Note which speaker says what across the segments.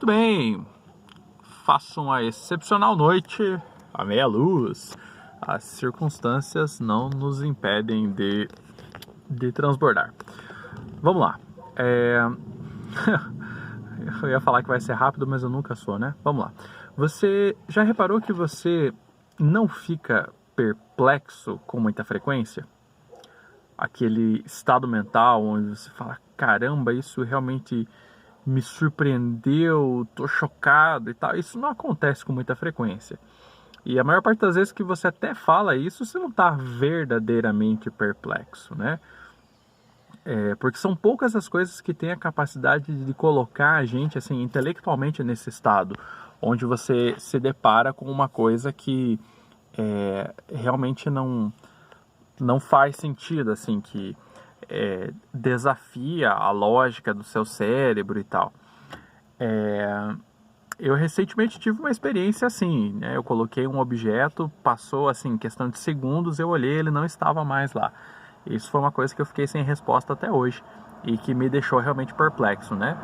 Speaker 1: Muito bem, faço uma excepcional noite à meia luz. As circunstâncias não nos impedem de transbordar. Vamos lá. Eu ia falar que vai ser rápido, mas eu nunca sou, né? Vamos lá. Você já reparou que você não fica perplexo com muita frequência? Aquele estado mental onde você fala, caramba, isso realmente me surpreendeu, tô chocado e tal. Isso não acontece com muita frequência. E a maior parte das vezes que você até fala isso, você não está verdadeiramente perplexo, né? Porque são poucas as coisas que têm a capacidade de colocar a gente assim, intelectualmente nesse estado, onde você se depara com uma coisa que realmente não faz sentido, assim, que desafia a lógica do seu cérebro e tal. Eu recentemente tive uma experiência assim, né? Eu coloquei um objeto, passou assim, questão de segundos, eu olhei, ele não estava mais lá. Isso foi uma coisa que eu fiquei sem resposta até hoje e que me deixou realmente perplexo, né?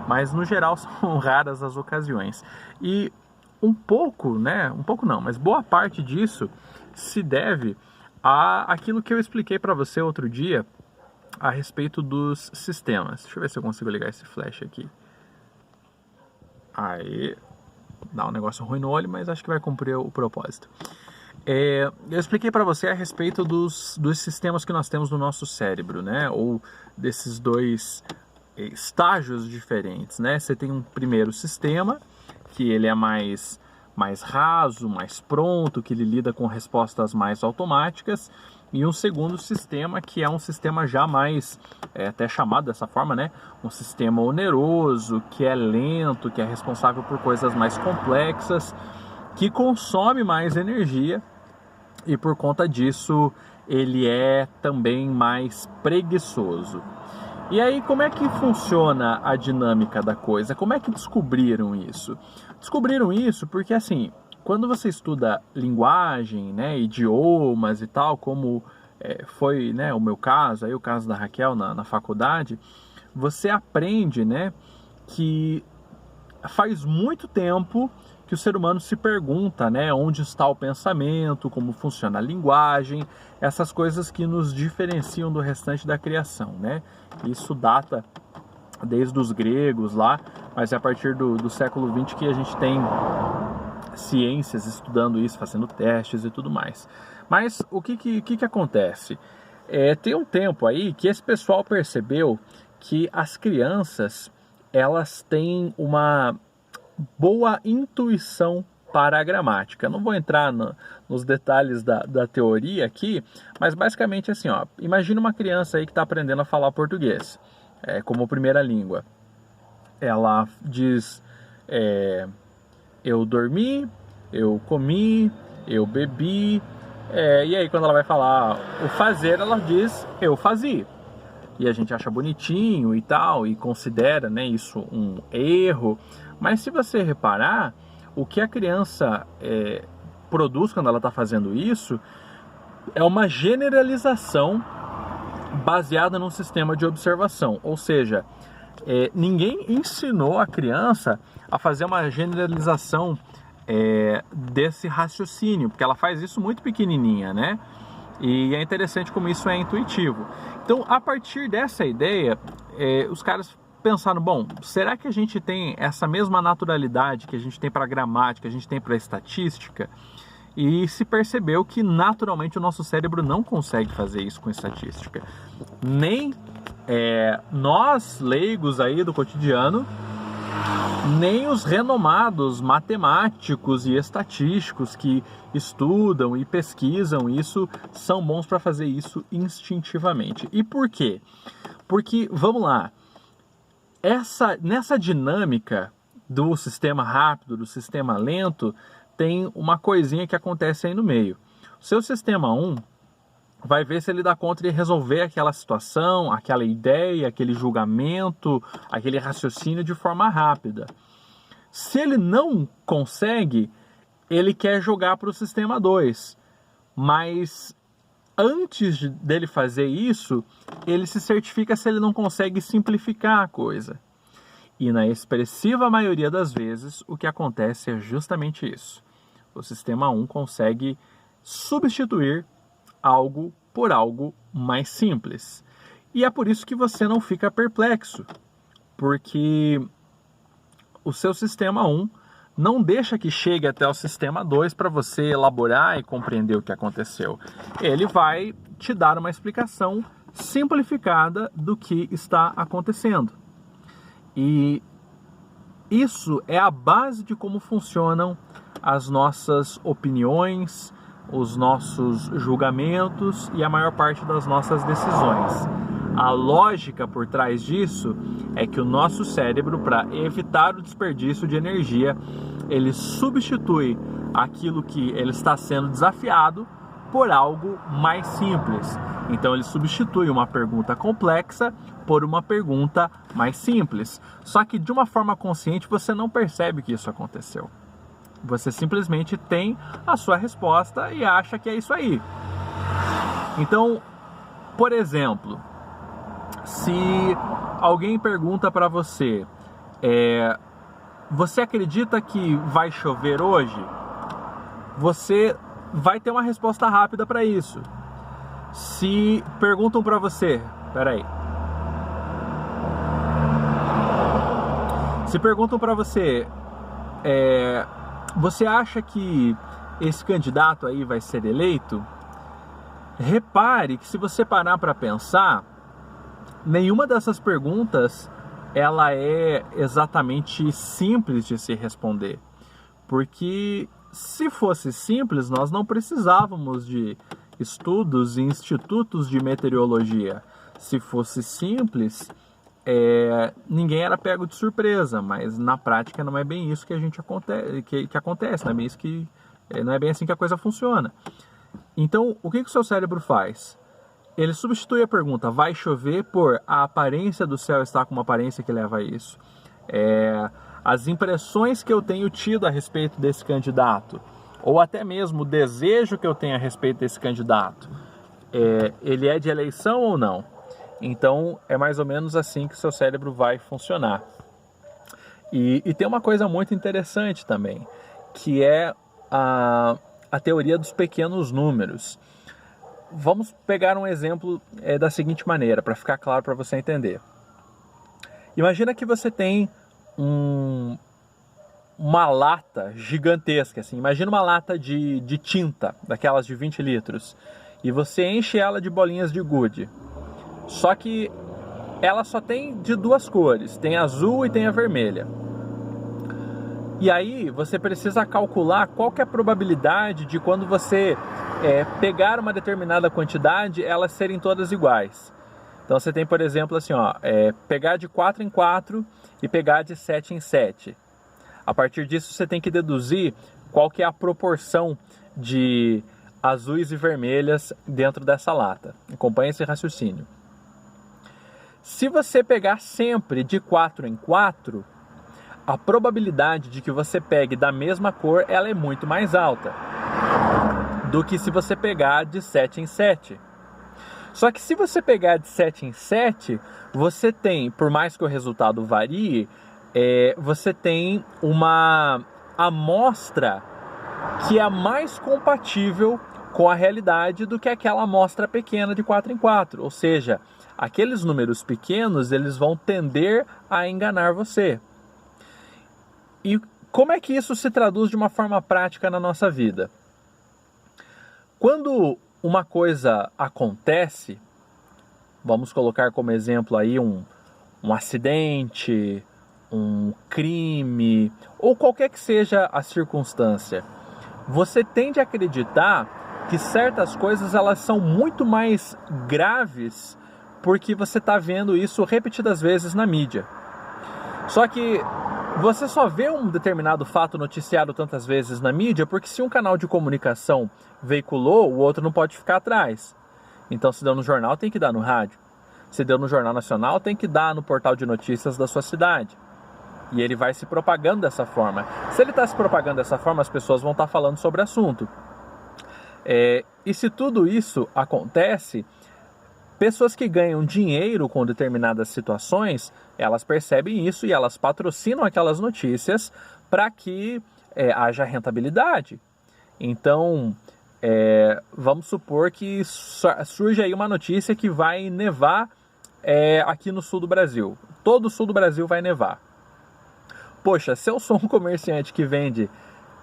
Speaker 1: Mas no geral são raras as ocasiões. E um pouco, né? Um pouco não, mas boa parte disso se deve àquilo que eu expliquei para você outro dia a respeito dos sistemas. Deixa eu ver se eu consigo ligar esse flash aqui. Aí, dá um negócio ruim no olho, mas acho que vai cumprir o propósito. Eu expliquei para você a respeito dos sistemas que nós temos no nosso cérebro, né? Ou desses dois estágios diferentes, né? Você tem um primeiro sistema, que ele é mais raso, mais pronto, que ele lida com respostas mais automáticas, e um segundo sistema que é um sistema já mais, até chamado dessa forma, né? Um sistema oneroso, que é lento, que é responsável por coisas mais complexas, que consome mais energia e por conta disso ele é também mais preguiçoso. E aí, como é que funciona a dinâmica da coisa? Como é que descobriram isso? Descobriram isso porque, assim, quando você estuda linguagem, né, idiomas e tal, como foi, né, o meu caso, aí o caso da Raquel na faculdade, você aprende, né, que faz muito tempo que o ser humano se pergunta, né, onde está o pensamento, como funciona a linguagem, essas coisas que nos diferenciam do restante da criação, né? Isso data desde os gregos lá, mas é a partir do século XX que a gente tem ciências estudando isso, fazendo testes e tudo mais. Mas o que acontece? Tem um tempo aí que esse pessoal percebeu que as crianças, elas têm uma boa intuição para a gramática. Não vou entrar nos detalhes da teoria aqui, mas basicamente assim, ó, imagina uma criança aí que está aprendendo a falar português como primeira língua. Ela diz, eu dormi, eu comi, eu bebi, e aí quando ela vai falar o fazer, ela diz, eu fazia. E a gente acha bonitinho e tal, e considera, né, isso um erro. Mas se você reparar, o que a criança produz quando ela está fazendo isso é uma generalização baseada num sistema de observação. Ou seja, ninguém ensinou a criança a fazer uma generalização desse raciocínio, porque ela faz isso muito pequenininha, né? E é interessante como isso é intuitivo. Então, a partir dessa ideia, os caras pensaram, bom, será que a gente tem essa mesma naturalidade que a gente tem para a gramática, a gente tem para a estatística? E se percebeu que naturalmente o nosso cérebro não consegue fazer isso com estatística. Nem nós, leigos aí do cotidiano, nem os renomados matemáticos e estatísticos que estudam e pesquisam isso são bons para fazer isso instintivamente. E por quê? Porque, vamos lá, nessa dinâmica do sistema rápido, do sistema lento, tem uma coisinha que acontece aí no meio. O seu sistema 1 vai ver se ele dá conta de resolver aquela situação, aquela ideia, aquele julgamento, aquele raciocínio de forma rápida. Se ele não consegue, ele quer jogar para o sistema 2. Mas antes dele fazer isso, ele se certifica se ele não consegue simplificar a coisa. E na expressiva maioria das vezes, o que acontece é justamente isso. O sistema 1 consegue substituir algo por algo mais simples. E é por isso que você não fica perplexo, porque o seu sistema 1 não deixa que chegue até o sistema 2 para você elaborar e compreender o que aconteceu. Ele vai te dar uma explicação simplificada do que está acontecendo. E isso é a base de como funcionam as nossas opiniões, os nossos julgamentos e a maior parte das nossas decisões. A lógica por trás disso é que o nosso cérebro, para evitar o desperdício de energia, ele substitui aquilo que ele está sendo desafiado por algo mais simples. Então ele substitui uma pergunta complexa por uma pergunta mais simples. Só que de uma forma consciente você não percebe que isso aconteceu. Você simplesmente tem a sua resposta e acha que é isso aí. Então, por exemplo, se alguém pergunta para você, você acredita que vai chover hoje? Você vai ter uma resposta rápida para isso. Se perguntam para você, se perguntam para você, você acha que esse candidato aí vai ser eleito? Repare que se você parar para pensar, nenhuma dessas perguntas ela é exatamente simples de se responder. Porque se fosse simples, nós não precisávamos de estudos e institutos de meteorologia. Se fosse simples, ninguém era pego de surpresa, mas na prática não é bem isso que acontece, não é bem isso não é bem assim que a coisa funciona. Então, o que o seu cérebro faz? Ele substitui a pergunta vai chover por a aparência do céu está com uma aparência que leva a isso. As impressões que eu tenho tido a respeito desse candidato, ou até mesmo o desejo que eu tenho a respeito desse candidato, ele é de eleição ou não? Então, é mais ou menos assim que o seu cérebro vai funcionar. E tem uma coisa muito interessante também, que é a teoria dos pequenos números. Vamos pegar um exemplo da seguinte maneira, para ficar claro para você entender. Imagina que você tem uma lata gigantesca, assim. Imagina uma lata de tinta, daquelas de 20 litros, e você enche ela de bolinhas de gude. Só que ela só tem de duas cores, tem a azul e tem a vermelha. E aí você precisa calcular qual que é a probabilidade de quando você pegar uma determinada quantidade, elas serem todas iguais. Então você tem, por exemplo, assim, pegar de 4 em 4 e pegar de 7 em 7. A partir disso você tem que deduzir qual que é a proporção de azuis e vermelhas dentro dessa lata. Acompanhe esse raciocínio. Se você pegar sempre de 4 em 4, a probabilidade de que você pegue da mesma cor, ela é muito mais alta do que se você pegar de 7 em 7. Só que se você pegar de 7 em 7, você tem, por mais que o resultado varie, você tem uma amostra que é mais compatível com a realidade do que aquela amostra pequena de 4 em 4. Ou seja, aqueles números pequenos, eles vão tender a enganar você. E como é que isso se traduz de uma forma prática na nossa vida? Quando uma coisa acontece, vamos colocar como exemplo aí um acidente, um crime, ou qualquer que seja a circunstância, você tende a acreditar que certas coisas elas são muito mais graves porque você está vendo isso repetidas vezes na mídia. Só que você só vê um determinado fato noticiado tantas vezes na mídia porque se um canal de comunicação veiculou, o outro não pode ficar atrás. Então se deu no jornal, tem que dar no rádio. Se deu no Jornal Nacional, tem que dar no portal de notícias da sua cidade. E ele vai se propagando dessa forma. Se ele está se propagando dessa forma, as pessoas vão estar falando sobre o assunto. E se tudo isso acontece, Pessoas que ganham dinheiro com determinadas situações, elas percebem isso e elas patrocinam aquelas notícias para que haja rentabilidade. Então, vamos supor que surge aí uma notícia que vai nevar aqui no sul do Brasil. Todo o sul do Brasil vai nevar. Poxa, se eu sou um comerciante que vende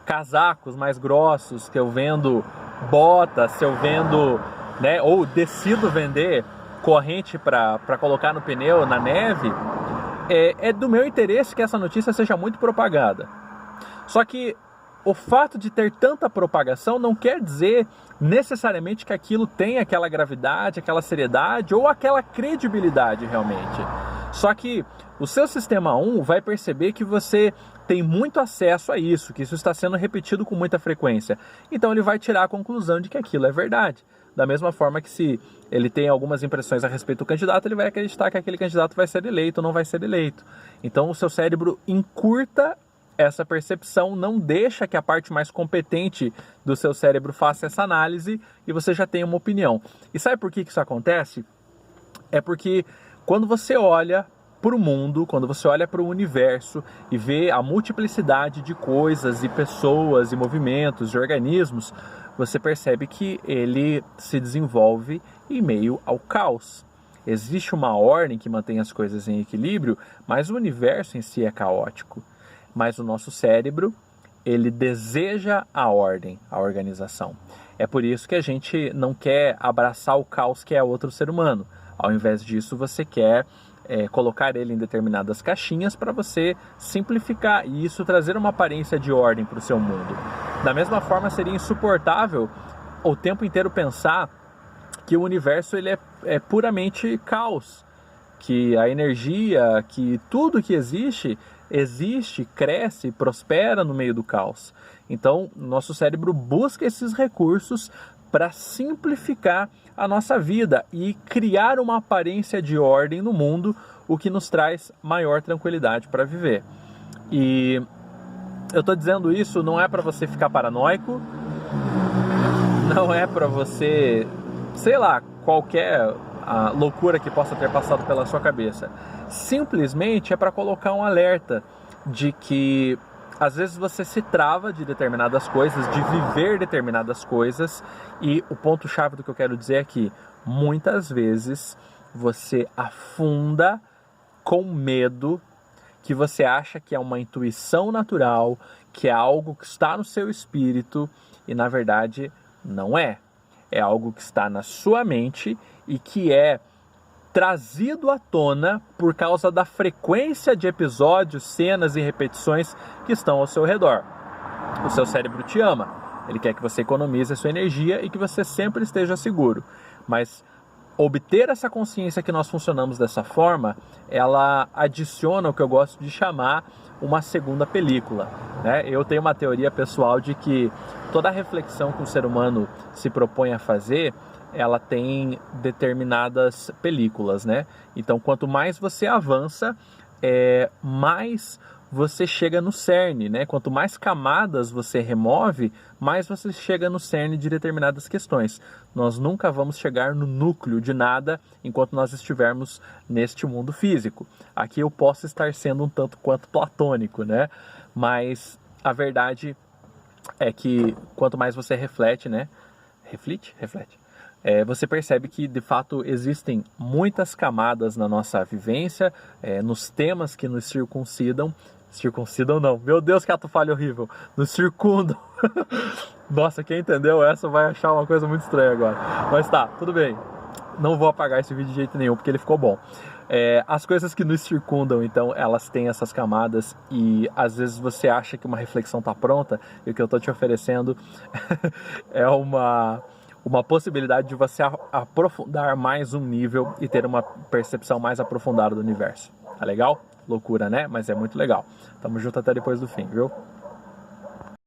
Speaker 1: casacos mais grossos, que eu vendo botas, se eu vendo, né, ou decido vender corrente para colocar no pneu, na neve, é do meu interesse que essa notícia seja muito propagada. Só que o fato de ter tanta propagação não quer dizer necessariamente que aquilo tem aquela gravidade, aquela seriedade ou aquela credibilidade realmente. Só que o seu sistema 1 vai perceber que você tem muito acesso a isso, que isso está sendo repetido com muita frequência. Então ele vai tirar a conclusão de que aquilo é verdade. Da mesma forma que se ele tem algumas impressões a respeito do candidato, ele vai acreditar que aquele candidato vai ser eleito ou não vai ser eleito. Então o seu cérebro encurta essa percepção, não deixa que a parte mais competente do seu cérebro faça essa análise e você já tem uma opinião. E sabe por que isso acontece? É porque quando você olha para o mundo, quando você olha para o universo e vê a multiplicidade de coisas e pessoas e movimentos e organismos, você percebe que ele se desenvolve em meio ao caos. Existe uma ordem que mantém as coisas em equilíbrio, mas o universo em si é caótico. Mas o nosso cérebro, ele deseja a ordem, a organização. É por isso que a gente não quer abraçar o caos que é outro ser humano. Ao invés disso, você quer colocar ele em determinadas caixinhas para você simplificar e isso trazer uma aparência de ordem para o seu mundo. Da mesma forma, seria insuportável o tempo inteiro pensar que o universo ele é puramente caos, que a energia, que tudo que existe, cresce, prospera no meio do caos. Então, nosso cérebro busca esses recursos para simplificar a nossa vida e criar uma aparência de ordem no mundo, o que nos traz maior tranquilidade para viver. E eu estou dizendo isso não é para você ficar paranoico, não é para você, sei lá, qualquer loucura que possa ter passado pela sua cabeça. Simplesmente é para colocar um alerta de que às vezes você se trava de determinadas coisas, de viver determinadas coisas, e o ponto-chave do que eu quero dizer é que muitas vezes você afunda com medo, que você acha que é uma intuição natural, que é algo que está no seu espírito, e na verdade não é. É algo que está na sua mente e que é trazido à tona por causa da frequência de episódios, cenas e repetições que estão ao seu redor. O seu cérebro te ama, ele quer que você economize a sua energia e que você sempre esteja seguro. Mas obter essa consciência que nós funcionamos dessa forma, ela adiciona o que eu gosto de chamar uma segunda película, né? Eu tenho uma teoria pessoal de que toda reflexão que o ser humano se propõe a fazer, ela tem determinadas películas, né? Então, quanto mais você avança, mais você chega no cerne, né? Quanto mais camadas você remove, mais você chega no cerne de determinadas questões. Nós nunca vamos chegar no núcleo de nada enquanto nós estivermos neste mundo físico. Aqui eu posso estar sendo um tanto quanto platônico, né? Mas a verdade é que quanto mais você reflete, né? Reflete? Você percebe que de fato existem muitas camadas na nossa vivência, nos temas que nos circuncidam não, meu Deus, que ato falho horrível, nos circundam. Nossa, quem entendeu essa vai achar uma coisa muito estranha agora, mas tá, tudo bem, não vou apagar esse vídeo de jeito nenhum, porque ele ficou bom. As coisas que nos circundam, então, elas têm essas camadas e às vezes você acha que uma reflexão está pronta e o que eu estou te oferecendo é uma possibilidade de você aprofundar mais um nível e ter uma percepção mais aprofundada do universo. Tá legal? Loucura, né? Mas é muito legal. Tamo junto até depois do fim, viu?